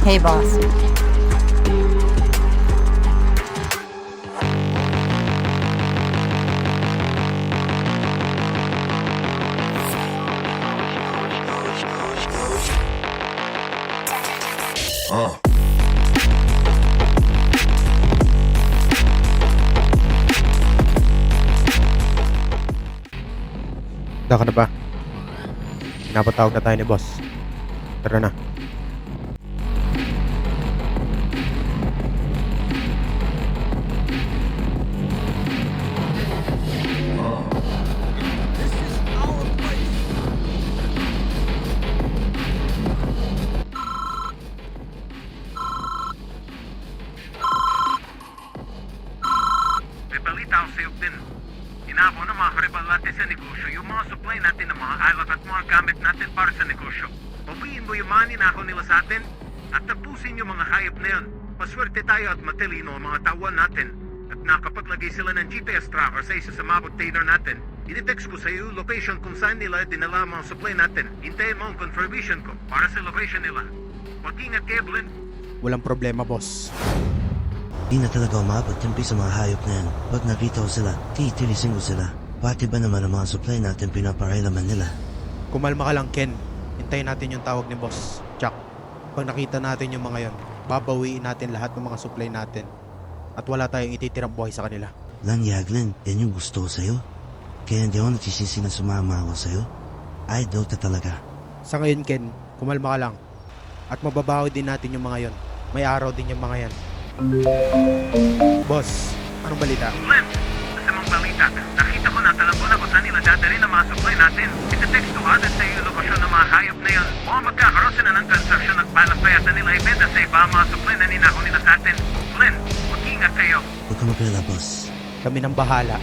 Hey, boss. Handa ka na ba? Pinapatawag na tayo ni boss. Tara na. May balita ako sa'yo, Ben. Inabo na mga karibal natin sa negosyo yung mga supply natin ng mga alak at mga gamit natin para sa negosyo. Pabihin mo yung mga ninakaw nila sa atin at tapusin yung mga hayop na yun. Paswerte tayo at matalino ang mga tawan natin. At nakapaglagay sila ng GPS tracker sa isa sa mga container natin. I-text ko sa iyo yung location kung saan nila dinala ang mga supply natin. Hintayin mo ang confirmation ko para sa location nila. Mag-ingat kayo, Glenn. Walang problema, boss. Di na talaga umabot tempi sa mga hayop na yan. Pag nakita ko sila, titilisin ko sila. Pati ba naman ang mga supply natin pinaparailaman nila? Kumalma ka lang, Ken. Hintayin natin yung tawag ni boss. Chuck, pag nakita natin yung mga yon, babawiin natin lahat ng mga supply natin. At wala tayong ititirang buhay sa kanila. Lang Yaglan, yan yung gusto ko sa'yo. Kaya hindi ako nagsisisi na sumama ako sa'yo. Idol ka talaga. Sa ngayon, Ken, kumalma ka lang. At mababawi din natin yung mga yon. May araw din yung mga yan. Boss, anong balita? Glenn, sa mga balita, nakita ko na talabon na kung saan nila dadalhin ang mga supply natin. Ite-text ko agad sa iyo yung lokasyon ng mga hayop na yun. Mukhang magkakaroon sila ng transaksyon at balak pa yata nila ibenta sa iba ang mga supply na ninakaw nila sa atin. Glenn, mag-ingat kayo. Huwag ka maglala, boss. Kami nang bahala.